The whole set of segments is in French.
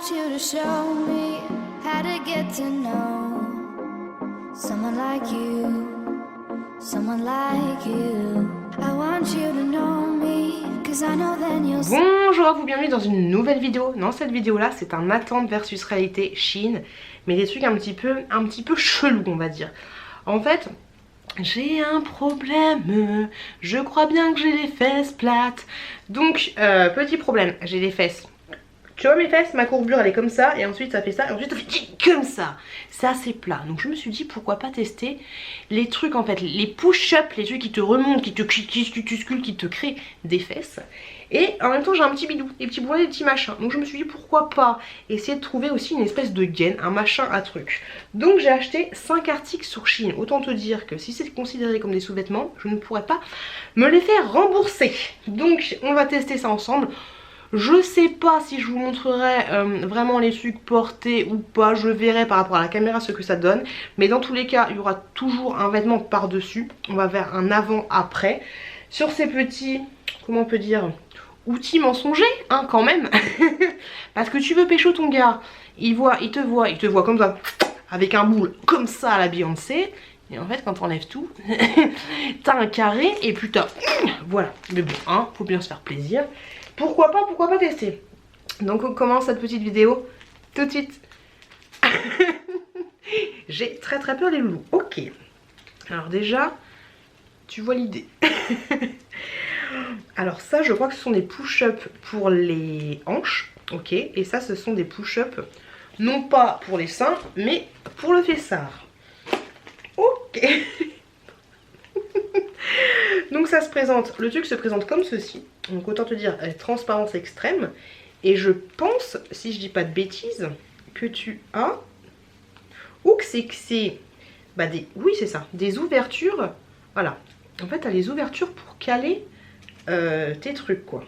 want you to show me how to get to know someone like you, someone like you. I want you to know me, 'cause I know then you'll see. Bonjour à vous, bienvenue dans une nouvelle vidéo. Dans cette vidéo là, c'est un attente versus réalité Shein, mais des trucs un petit peu chelous, on va dire. En fait, j'ai un problème. Je crois bien que j'ai les fesses plates. Donc, petit problème, j'ai les fesses. Tu vois mes fesses, ma courbure elle est comme ça, et ensuite ça fait ça, et ensuite ça fait comme ça. C'est assez plat. Donc je me suis dit pourquoi pas tester les trucs en fait, les push-up, les trucs qui te remontent, qui te sculptent, qui te créent des fesses. Et en même temps j'ai un petit bidou, des petits boulons, des petits machins. Donc je me suis dit pourquoi pas essayer de trouver aussi une espèce de gaine, un machin à truc. Donc j'ai acheté 5 articles sur Shein. Autant te dire que si c'est considéré comme des sous-vêtements, je ne pourrais pas me les faire rembourser. Donc on va tester ça ensemble. Je sais pas si je vous montrerai vraiment les trucs portés ou pas, je verrai par rapport à la caméra ce que ça donne. Mais dans tous les cas, il y aura toujours un vêtement par-dessus. On va faire un avant-après. Sur ces petits, comment on peut dire, outils mensongers, hein, quand même. Parce que tu veux pécho ton gars, il te voit comme ça, avec un boule comme ça à la Beyoncé. Et en fait, quand t'enlèves tout, t'as un carré et puis t'as... Voilà, mais bon, hein, faut bien se faire plaisir. Pourquoi pas tester. Donc on commence cette petite vidéo tout de suite. J'ai très peur des loulous. Ok. Alors déjà, tu vois l'idée. Alors ça, je crois que ce sont des push-up pour les hanches. Ok. Et ça, ce sont des push-up non pas pour les seins, mais pour le fessard. Ok. Donc ça se présente, le truc se présente comme ceci. Donc autant te dire, transparence extrême. Et je pense, si je dis pas de bêtises, que tu as... Ou que c'est... Bah oui c'est ça, des ouvertures. Voilà. En fait, tu as les ouvertures pour caler tes trucs quoi.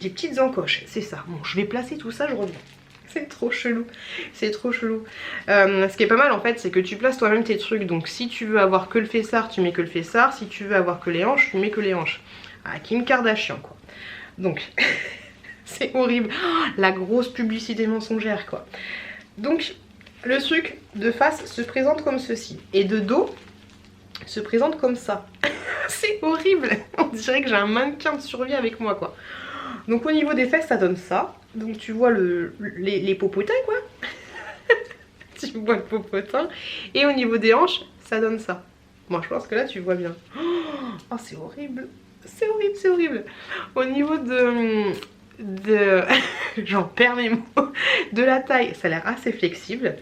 Des petites encoches, c'est ça. Bon, je vais placer tout ça, je reviens. C'est trop chelou, c'est trop chelou. Ce qui est pas mal en fait, c'est que tu places toi-même tes trucs. Donc si tu veux avoir que le fessard, tu mets que le fessard. Si tu veux avoir que les hanches, tu mets que les hanches. Ah, Kim Kardashian quoi. Donc c'est horrible. Oh, la grosse publicité mensongère quoi. Donc le truc de face se présente comme ceci. Et de dos se présente comme ça. C'est horrible. On dirait que j'ai un mannequin de survie avec moi quoi. Donc au niveau des fesses ça donne ça. Donc tu vois les popotins quoi. Tu vois le popotin. Et au niveau des hanches ça donne ça. Moi je pense que là tu vois bien. Oh c'est horrible. C'est horrible, c'est horrible. Au niveau de j'en perds mes mots. De la taille ça a l'air assez flexible.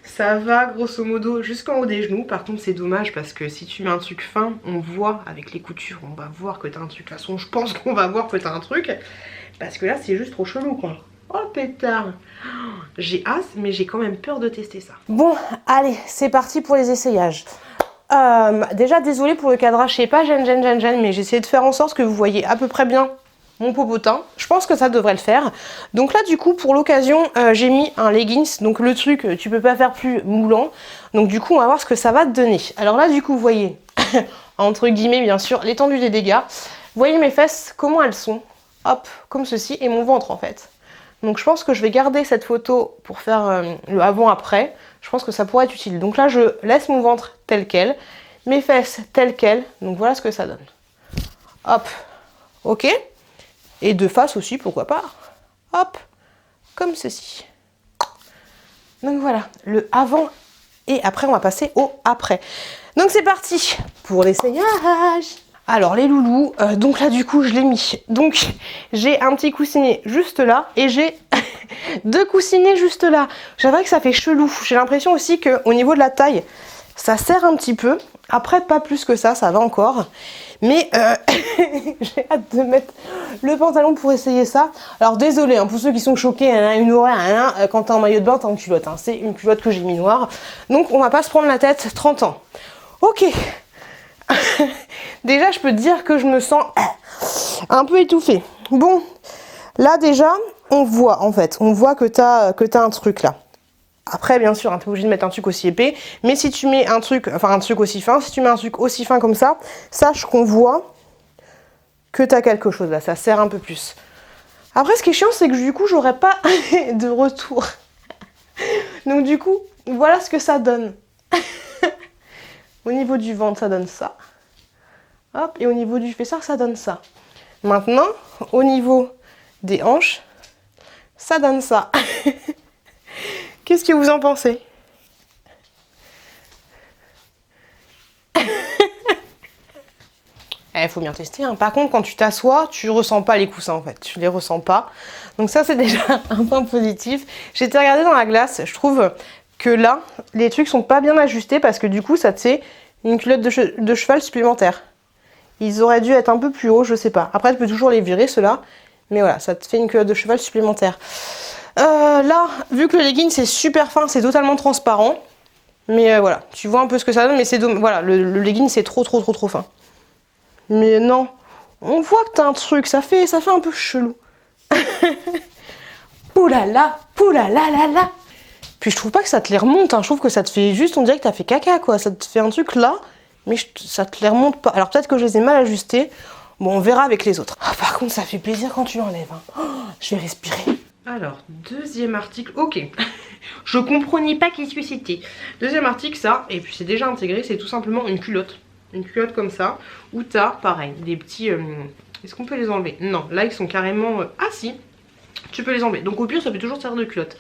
Ça va grosso modo jusqu'en haut des genoux. Par contre c'est dommage parce que si tu mets un truc fin, on voit avec les coutures, on va voir que t'as un truc. De toute façon je pense qu'on va voir que t'as un truc. Parce que là c'est juste trop chelou quoi. Oh pétard. J'ai hâte mais j'ai quand même peur de tester ça. Bon allez c'est parti pour les essayages. Déjà désolée pour le cadrage, je sais pas gêne mais j'ai essayé de faire en sorte que vous voyez à peu près bien mon popotin. Je pense que ça devrait le faire. Donc là du coup pour l'occasion j'ai mis un leggings. Donc le truc tu peux pas faire plus moulant. Donc du coup on va voir ce que ça va te donner. Alors là du coup vous voyez entre guillemets bien sûr l'étendue des dégâts. Vous voyez mes fesses comment elles sont. Hop comme ceci et mon ventre en fait. Donc je pense que je vais garder cette photo pour faire le avant-après. Je pense que ça pourrait être utile. Donc là je laisse mon ventre tel quel. Mes fesses telles quelles. Donc voilà ce que ça donne. Hop. Ok. Et de face aussi, pourquoi pas. Hop, comme ceci. Donc voilà, le avant et après, on va passer au après. Donc c'est parti pour l'essayage. Alors les loulous, donc là du coup je l'ai mis. Donc j'ai un petit coussinet juste là et j'ai deux coussinets juste là. J'avoue que ça fait chelou. J'ai l'impression aussi qu'au niveau de la taille, ça serre un petit peu. Après pas plus que ça va encore. Mais j'ai hâte de mettre le pantalon pour essayer ça. Alors désolé hein, pour ceux qui sont choqués, une horaire, quand t'es en maillot de bain, t'es en culotte. Hein. C'est une culotte que j'ai mis noire. Donc on va pas se prendre la tête 30 ans. Ok. Déjà je peux te dire que je me sens un peu étouffée. Bon, là déjà on voit en fait, on voit que t'as un truc là. Après bien sûr, hein, t'es obligé de mettre un truc aussi épais. Mais si tu mets un truc aussi fin, si tu mets un truc aussi fin comme ça, sache qu'on voit que t'as quelque chose là, ça serre un peu plus. Après, ce qui est chiant, c'est que du coup, j'aurai pas de retour. Donc du coup, voilà ce que ça donne. Au niveau du ventre, ça donne ça. Hop, et au niveau du fessard, ça donne ça. Maintenant, au niveau des hanches, ça donne ça. Qu'est-ce que vous en pensez? Il faut bien tester. Hein. Par contre, quand tu t'assois, tu ressens pas les coussins en fait. Tu les ressens pas. Donc ça, c'est déjà un point positif. J'ai été regarder dans la glace. Je trouve que là, les trucs sont pas bien ajustés parce que du coup, ça te fait une culotte de cheval supplémentaire. Ils auraient dû être un peu plus hauts, je sais pas. Après, tu peux toujours les virer, ceux-là. Mais voilà, ça te fait une culotte de cheval supplémentaire. Là, vu que le legging, c'est super fin, c'est totalement transparent. Mais voilà, tu vois un peu ce que ça donne. Mais c'est voilà, le legging, c'est trop fin. Mais non, on voit que t'as un truc, ça fait un peu chelou. Poulala, poulala la la. Puis je trouve pas que ça te les remonte, hein. Je trouve que ça te fait juste, on dirait que t'as fait caca quoi. Ça te fait un truc là, mais ça te les remonte pas. Alors peut-être que je les ai mal ajustés. Bon, on verra avec les autres. Ah, par contre, ça fait plaisir quand tu l'enlèves. Hein. Oh, je vais respirer. Alors, deuxième article. Ok. Je comprenais pas qu'est-ce que c'était. Deuxième article, ça, et puis c'est déjà intégré, c'est tout simplement une culotte. Une culotte comme ça, où t'as, pareil, des petits... Est-ce qu'on peut les enlever? Non, là ils sont carrément... Ah si, tu peux les enlever. Donc au pire, ça peut toujours servir de culotte.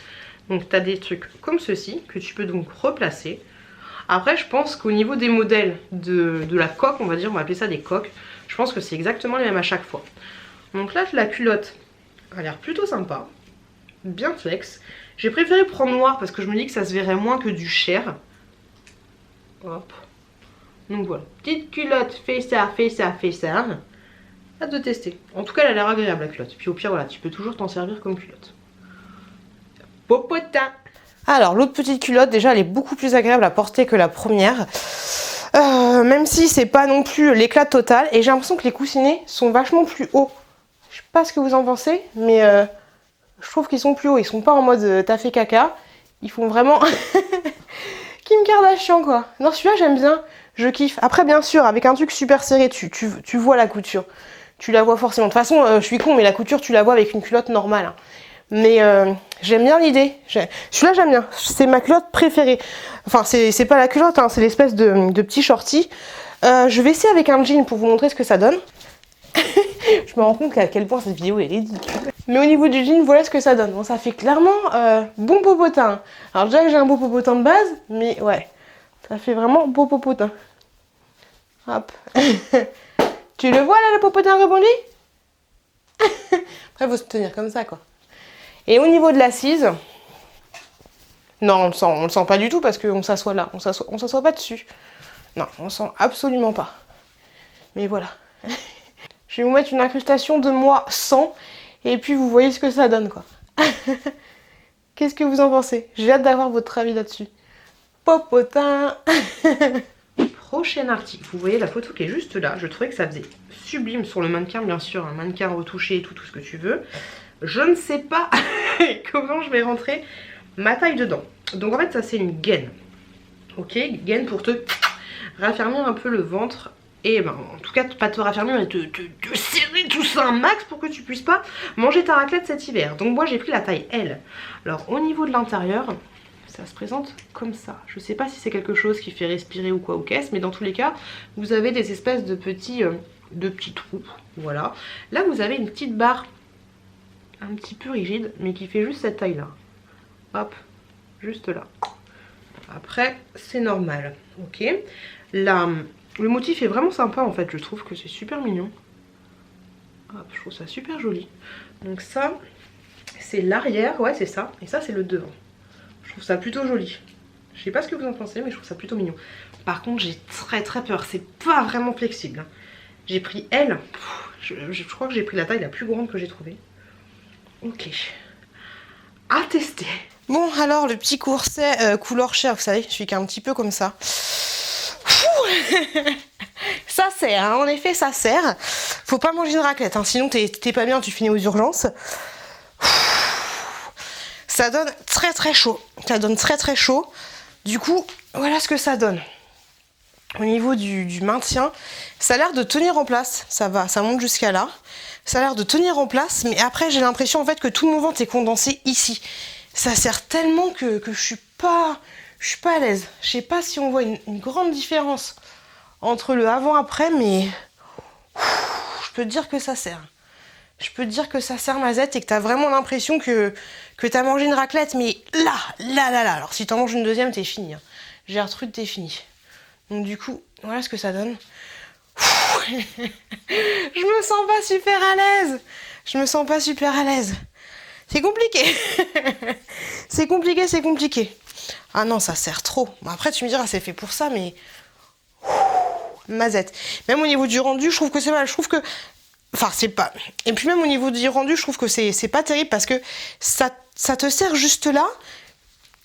Donc t'as des trucs comme ceci, que tu peux donc replacer. Après, je pense qu'au niveau des modèles de la coque, on va dire, on va appeler ça des coques, je pense que c'est exactement les mêmes à chaque fois. Donc là, la culotte a l'air plutôt sympa, bien flex. J'ai préféré prendre noir parce que je me dis que ça se verrait moins que du chair. Hop. Donc voilà, petite culotte, fait ça. Hâte de tester. En tout cas, elle a l'air agréable la culotte. Puis au pire, voilà, tu peux toujours t'en servir comme culotte. Popotin. Alors, l'autre petite culotte, déjà, elle est beaucoup plus agréable à porter que la première. Même si c'est pas non plus l'éclat total. Et j'ai l'impression que les coussinets sont vachement plus hauts. Je sais pas ce que vous en pensez, mais je trouve qu'ils sont plus hauts. Ils sont pas en mode t'as fait caca. Ils font vraiment Kim Kardashian, quoi. Non, celui-là, j'aime bien. Je kiffe. Après, bien sûr, avec un truc super serré, tu vois la couture. Tu la vois forcément. De toute façon, je suis con, mais la couture, tu la vois avec une culotte normale. Hein. Mais j'aime bien l'idée. Celui-là, j'aime bien. C'est ma culotte préférée. Enfin, c'est pas la culotte, hein, c'est l'espèce de petit shorty. Je vais essayer avec un jean pour vous montrer ce que ça donne. Je me rends compte à quel point cette vidéo est ridicule. Mais au niveau du jean, voilà ce que ça donne. Bon, ça fait clairement bon popotin. Alors déjà que j'ai un beau popotin de base, mais ouais, ça fait vraiment beau popotin. Hop. Tu le vois là, le popotin rebondi? Après, il faut se tenir comme ça, quoi. Et au niveau de l'assise, non, on le sent pas du tout parce qu'on s'assoit là. On s'assoit pas dessus. Non, on sent absolument pas. Mais voilà. Je vais vous mettre une incrustation de moi 100 et puis vous voyez ce que ça donne, quoi. Qu'est-ce que vous en pensez? J'ai hâte d'avoir votre avis là-dessus. Popotin. Prochain article. Vous voyez la photo qui est juste là. Je trouvais que ça faisait sublime sur le mannequin, bien sûr. Un mannequin retouché et tout ce que tu veux. Je ne sais pas comment je vais rentrer ma taille dedans. Donc en fait, ça c'est une gaine. Ok, gaine pour te raffermir un peu le ventre. Et ben, en tout cas, pas te raffermir, mais te serrer tout ça un max pour que tu puisses pas manger ta raclette cet hiver. Donc moi, j'ai pris la taille L. Alors, au niveau de l'intérieur, ça se présente comme ça. Je sais pas si c'est quelque chose qui fait respirer ou quoi ou qu'est-ce, mais dans tous les cas, vous avez des espèces de petits trous. Voilà. Là, vous avez une petite barre un petit peu rigide, mais qui fait juste cette taille-là. Hop, juste là. Après, c'est normal. Ok. Là... Le motif est vraiment sympa en fait, je trouve que c'est super mignon. Hop, je trouve ça super joli. Donc ça, c'est l'arrière, ouais c'est ça. Et ça c'est le devant. Je trouve ça plutôt joli. Je sais pas ce que vous en pensez, mais je trouve ça plutôt mignon. Par contre, j'ai très peur, c'est pas vraiment flexible. J'ai pris L, je crois que j'ai pris la taille la plus grande que j'ai trouvée. Ok, à tester. Bon alors, le petit corset couleur chair, vous savez, je suis un petit peu comme ça. Ça sert, hein, en effet ça sert. Faut pas manger une raclette, hein, sinon t'es pas bien, tu finis aux urgences. Ça donne très chaud. Ça donne très chaud. Du coup, voilà ce que ça donne. au niveau du maintien, ça a l'air de tenir en place. Ça va, ça monte jusqu'à là. Ça a l'air de tenir en place, mais après j'ai l'impression en fait que tout mon ventre est condensé ici. Ça serre tellement que je suis pas à l'aise. Je sais pas si on voit une grande différence entre le avant-après, mais je peux te dire que ça serre. Je peux te dire que ça serre, Mazette, et que t'as vraiment l'impression que t'as mangé une raclette, mais là. Alors si t'en manges une deuxième, t'es fini. Hein. Gertrude, t'es fini. Donc du coup, voilà ce que ça donne. Je me sens pas super à l'aise. Je me sens pas super à l'aise. C'est compliqué. C'est compliqué. Ah non, ça sert trop. Bon, après, tu me diras, c'est fait pour ça, mais... Mazette. Même au niveau du rendu, je trouve que c'est mal. Je trouve que... Enfin, c'est pas... Et puis même au niveau du rendu, je trouve que c'est pas terrible parce que ça te sert juste là.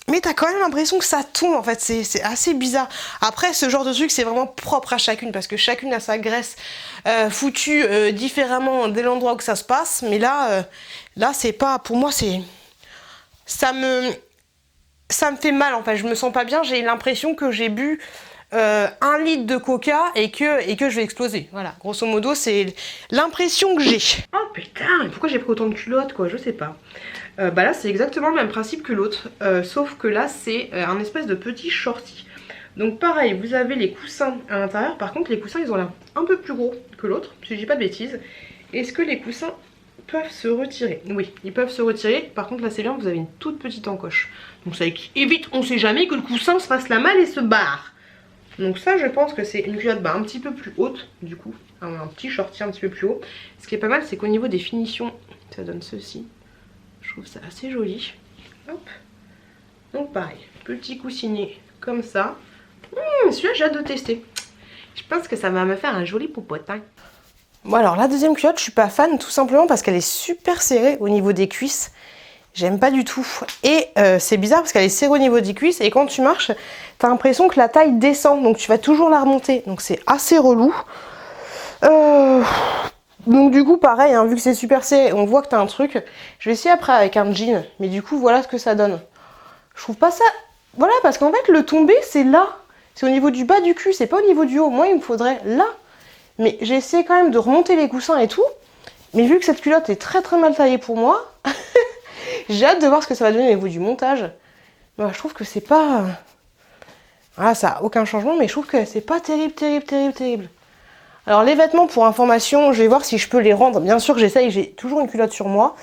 Mais t'as quand même l'impression que ça tombe, en fait, c'est assez bizarre. Après, ce genre de truc, c'est vraiment propre à chacune, parce que chacune a sa graisse foutue différemment dès l'endroit où ça se passe. Mais là, c'est pas... Pour moi, ça me fait mal, en fait. Je me sens pas bien, j'ai l'impression que j'ai bu 1 litre de coca et que je vais exploser. Voilà, grosso modo, c'est l'impression que j'ai. Oh putain, pourquoi j'ai pris autant de culottes, quoi, je sais pas. Bah là c'est exactement le même principe que l'autre, sauf que là c'est un espèce de petit shorty. Donc pareil, vous avez les coussins à l'intérieur, par contre les coussins ils ont l'air un peu plus gros que l'autre, si je dis pas de bêtises. Est-ce que les coussins peuvent se retirer? Oui, ils peuvent se retirer, par contre là c'est bien, vous avez une toute petite encoche. Donc ça évite, on sait jamais que le coussin se fasse la malle et se barre. Donc ça je pense que c'est une culotte un petit peu plus haute, du coup, un petit shorty un petit peu plus haut. Ce qui est pas mal c'est qu'au niveau des finitions, ça donne ceci. Je trouve ça assez joli. Hop. Donc pareil, petit coussinet comme ça. Celui-là j'ai hâte de tester. Je pense que ça va me faire un joli popote. Hein. Bon alors la deuxième culotte, je suis pas fan tout simplement parce qu'elle est super serrée au niveau des cuisses. J'aime pas du tout. Et c'est bizarre parce qu'elle est serrée au niveau des cuisses et quand tu marches, t'as l'impression que la taille descend. Donc tu vas toujours la remonter. Donc c'est assez relou. Donc du coup pareil, hein, vu que c'est super serré, on voit que t'as un truc. Je vais essayer après avec un jean, mais du coup voilà ce que ça donne. Je trouve pas ça... Voilà, parce qu'en fait le tombé c'est là. C'est au niveau du bas du cul, c'est pas au niveau du haut. Moi il me faudrait là. Mais j'ai essayé quand même de remonter les coussins et tout. Mais vu que cette culotte est très mal taillée pour moi, j'ai hâte de voir ce que ça va donner au niveau du montage. Bah, je trouve que c'est pas... Voilà, ça a aucun changement, mais je trouve que c'est pas terrible. Alors les vêtements, pour information, je vais voir si je peux les rendre. Bien sûr que j'essaye, j'ai toujours une culotte sur moi.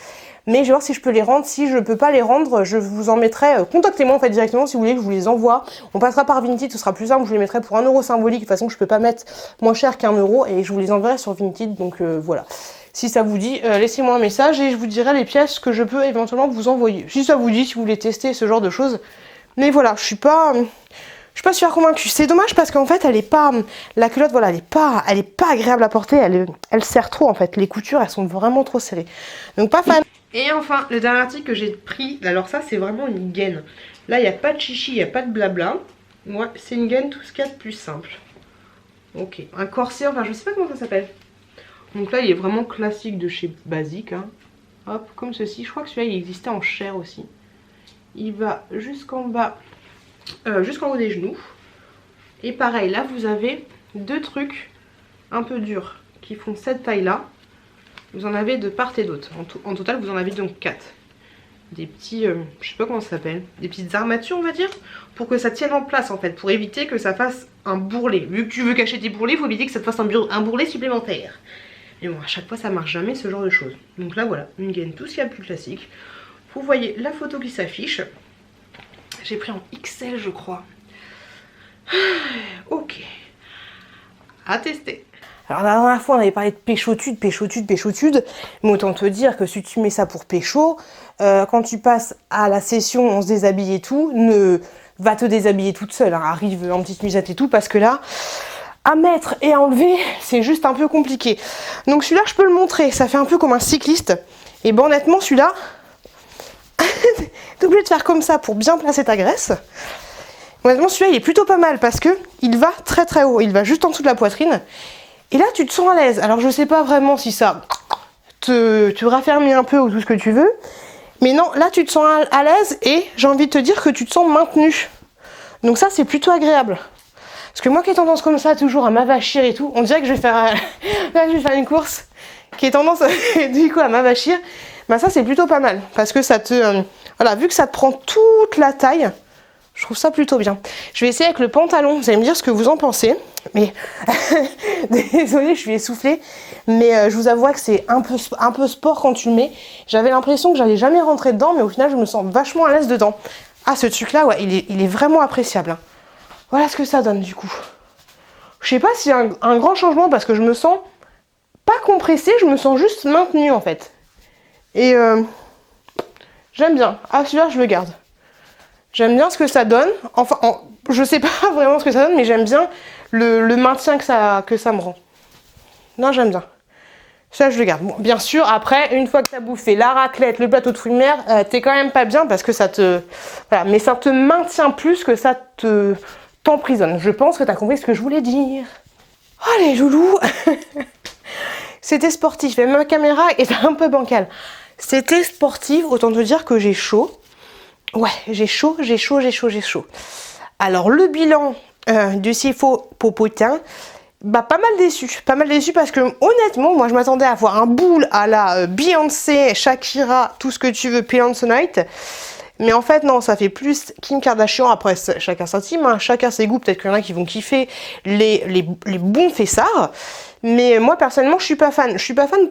Mais je vais voir si je peux les rendre. Si je peux pas les rendre, je vous en mettrai... contactez-moi en fait directement si vous voulez que je vous les envoie. On passera par Vinted, ce sera plus simple. Je vous les mettrai pour 1 euro symbolique. De toute façon, je peux pas mettre moins cher qu'1 euro. Et je vous les enverrai sur Vinted. Donc voilà. Si ça vous dit, laissez-moi un message et je vous dirai les pièces que je peux éventuellement vous envoyer. Si ça vous dit, si vous voulez tester ce genre de choses. Mais voilà, je suis pas super convaincue. C'est dommage parce qu'en fait, elle est pas... La culotte, voilà, elle est pas agréable à porter. Elle serre trop, en fait. Les coutures, elles sont vraiment trop serrées. Donc, pas fan. Et enfin, le dernier article que j'ai pris, alors ça, c'est vraiment une gaine. Là, il n'y a pas de chichi, il n'y a pas de blabla. Moi, c'est une gaine, tout ce qu'il y a de plus simple. Ok. Un corset, enfin, je sais pas comment ça s'appelle. Donc là, il est vraiment classique de chez Basique. Hein. Hop, comme ceci. Je crois que celui-là, il existait en chair aussi. Il va jusqu'en bas... jusqu'en haut des genoux. Et pareil, là vous avez 2 trucs un peu durs qui font cette taille là. Vous en avez de part et d'autre. En total vous en avez donc 4. Des petits, je sais pas comment ça s'appelle, des petites armatures on va dire, pour que ça tienne en place en fait, pour éviter que ça fasse un bourrelet. Vu que tu veux cacher tes bourrelets, il faut éviter que ça te fasse un bourrelet supplémentaire. Mais bon, à chaque fois ça marche jamais ce genre de choses. Donc là voilà, une gaine tout ce qu'il y a de plus classique. Vous voyez la photo qui s'affiche. J'ai pris en XL je crois. Ok. À tester. Alors la dernière fois on avait parlé de péchotude. Mais autant te dire que si tu mets ça pour pécho, quand tu passes à la session on se déshabille et tout, va te déshabiller toute seule. Hein, arrive en petite musette et tout parce que là, à mettre et à enlever, c'est juste un peu compliqué. Donc celui-là je peux le montrer. Ça fait un peu comme un cycliste. Et bon honnêtement celui-là... T'es obligé de faire comme ça pour bien placer ta graisse. Honnêtement celui-là il est plutôt pas mal parce que il va très haut, il va juste en dessous de la poitrine. Et là tu te sens à l'aise. Alors je sais pas vraiment si ça te raffermit un peu ou tout ce que tu veux. Mais non, là tu te sens à l'aise et j'ai envie de te dire que tu te sens maintenu. Donc ça c'est plutôt agréable. Parce que moi qui ai tendance comme ça toujours à m'avachir et tout, on dirait que je vais faire, là, je vais faire une course qui est tendance du coup à m'avachir. Bah ça c'est plutôt pas mal parce que ça te, voilà, vu que ça te prend toute la taille, je trouve ça plutôt bien. Je vais essayer avec le pantalon, vous allez me dire ce que vous en pensez. Mais désolée, je suis essoufflée, mais je vous avoue que c'est un peu sport quand tu le mets. J'avais l'impression que j'allais jamais rentrer dedans, mais au final je me sens vachement à l'aise dedans. Ah, ce truc là, ouais, il est vraiment appréciable, hein. Voilà ce que ça donne du coup. Je sais pas s'il y a un grand changement parce que je me sens pas compressée, je me sens juste maintenue en fait. Et j'aime bien. Ah, celui-là je le garde. J'aime bien ce que ça donne. Enfin, je sais pas vraiment ce que ça donne, mais j'aime bien le maintien que ça me rend. Non, j'aime bien. Ça, je le garde. Bon, bien sûr, après, une fois que t'as bouffé la raclette, le plateau de fruits de mer, t'es quand même pas bien parce que ça te... Voilà, mais ça te maintient plus que ça t'emprisonne. Je pense que t'as compris ce que je voulais dire. Oh, les loulous. C'était sportif. Même ma caméra était un peu bancale. C'était sportif, autant te dire que j'ai chaud. Ouais, j'ai chaud. Alors, le bilan du Sifo Popotin, bah pas mal déçu parce que honnêtement, moi je m'attendais à voir un boule à la Beyoncé, Shakira, tout ce que tu veux, Beyoncé. Mais en fait non, ça fait plus Kim Kardashian. Après chacun sa team, hein, chacun ses goûts, peut-être qu'il y en a qui vont kiffer les bons fessards. Mais moi personnellement je suis pas fan.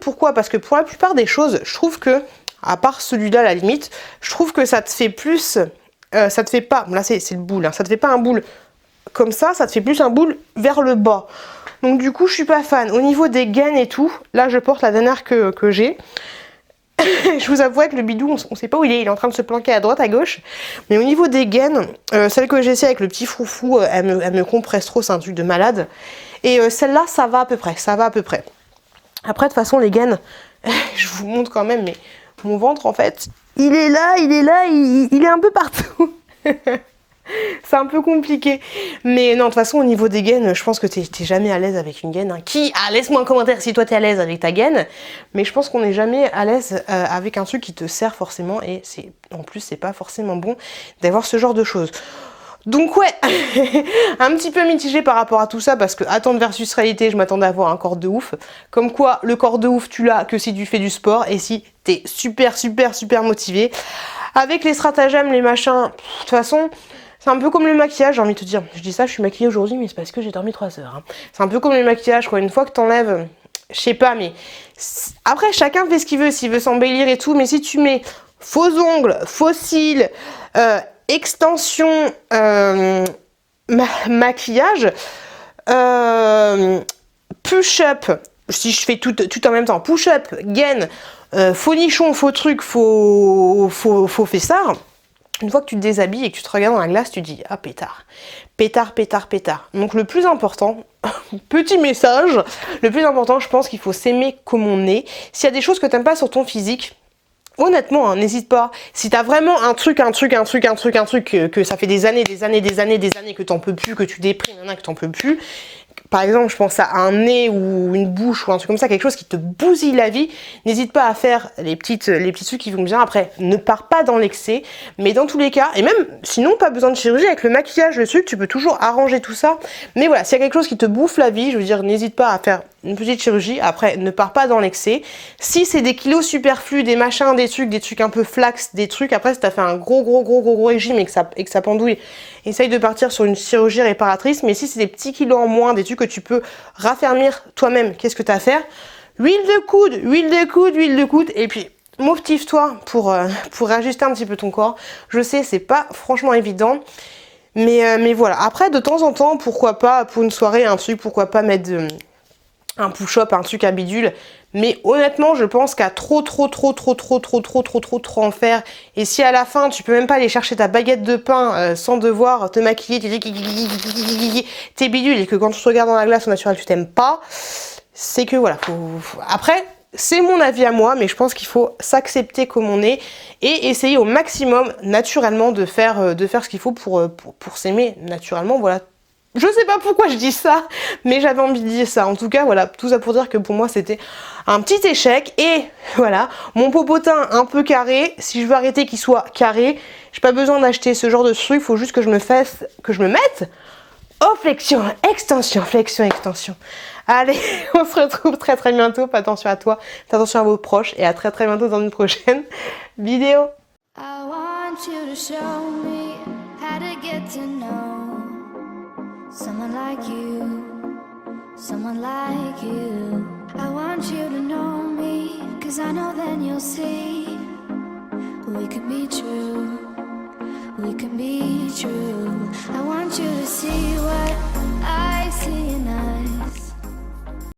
Pourquoi? Parce que pour la plupart des choses, je trouve que, à part celui-là à la limite, je trouve que ça te fait plus... ça te fait pas... Là c'est le boule, hein, ça te fait pas un boule comme ça te fait plus un boule vers le bas. Donc du coup je suis pas fan. Au niveau des gaines et tout, là je porte la dernière que j'ai. Je vous avoue que le bidou, on sait pas où il est en train de se planquer à droite, à gauche. Mais au niveau des gaines, celle que j'ai essayée avec le petit froufrou, elle me compresse trop, c'est un truc de malade. Et celle-là, ça va à peu près. Après, de toute façon, les gaines, je vous montre quand même, mais mon ventre, en fait, il est là, il est un peu partout. C'est un peu compliqué. Mais non, de toute façon, au niveau des gaines, je pense que t'es jamais à l'aise avec une gaine, hein. Laisse-moi un commentaire si toi t'es à l'aise avec ta gaine. Mais je pense qu'on n'est jamais à l'aise avec un truc qui te sert forcément. Et en plus, c'est pas forcément bon d'avoir ce genre de choses. Donc ouais, un petit peu mitigé par rapport à tout ça, parce que attente versus réalité, je m'attendais à avoir un corps de ouf. Comme quoi, le corps de ouf, tu l'as que si tu fais du sport et si t'es super motivé. Avec les stratagèmes, les machins, de toute façon... C'est un peu comme le maquillage, j'ai envie de te dire. Je dis ça, je suis maquillée aujourd'hui, mais c'est parce que j'ai dormi 3 heures. Hein. C'est un peu comme le maquillage, quoi. Une fois que t'enlèves, je sais pas, mais... Après, chacun fait ce qu'il veut, s'il veut s'embellir et tout, mais si tu mets faux ongles, faux cils, extension, maquillage, push-up, si je fais tout en même temps, push-up, gaine, faux nichon, faux truc, faux fessard... Une fois que tu te déshabilles et que tu te regardes dans la glace, tu te dis « Ah, pétard. Donc le plus important, petit message, le plus important, je pense qu'il faut s'aimer comme on est. S'il y a des choses que t'aimes pas sur ton physique, honnêtement, hein, n'hésite pas. Si t'as vraiment un truc, que ça fait des années que t'en peux plus, que tu déprimes, que t'en peux plus... Par exemple, je pense à un nez ou une bouche ou un truc comme ça, quelque chose qui te bousille la vie. N'hésite pas à faire les petits trucs qui vont bien. Après, ne pars pas dans l'excès, mais dans tous les cas, et même sinon, pas besoin de chirurgie, avec le maquillage, le truc, tu peux toujours arranger tout ça. Mais voilà, s'il y a quelque chose qui te bouffe la vie, je veux dire, n'hésite pas à faire une petite chirurgie. Après, ne pars pas dans l'excès. Si c'est des kilos superflus, des machins, des trucs un peu flax, des trucs, après, si t'as fait un gros régime et que ça pendouille, essaye de partir sur une chirurgie réparatrice. Mais si c'est des petits kilos en moins, des trucs que tu peux raffermir toi-même, qu'est-ce que tu as à faire? Huile de coude, et puis motive-toi pour ajuster un petit peu ton corps. Je sais, c'est pas franchement évident, mais voilà. Après, de temps en temps, pourquoi pas, pour une soirée, un truc, pourquoi pas mettre un push-up, un truc à bidule. Mais honnêtement, je pense qu'à trop en faire, et si à la fin tu peux même pas aller chercher ta baguette de pain sans devoir te maquiller, t'es bidule, et que quand tu te regardes dans la glace au naturel tu t'aimes pas, c'est que voilà, après c'est mon avis à moi, mais je pense qu'il faut s'accepter comme on est et essayer au maximum naturellement de faire ce qu'il faut pour s'aimer naturellement, voilà. Je sais pas pourquoi je dis ça, mais j'avais envie de dire ça. En tout cas, voilà, tout ça pour dire que pour moi, c'était un petit échec. Et voilà, mon popotin un peu carré, si je veux arrêter qu'il soit carré, j'ai pas besoin d'acheter ce genre de truc, il faut juste que je me mette Oh, flexion, extension. Allez, on se retrouve très très bientôt. Fais attention à toi, fais attention à vos proches et à très très bientôt dans une prochaine vidéo. I want you to show me how to get to know someone like you, someone like you. I want you to know me, 'cause I know then you'll see we could be true, we can be true. I want you to see what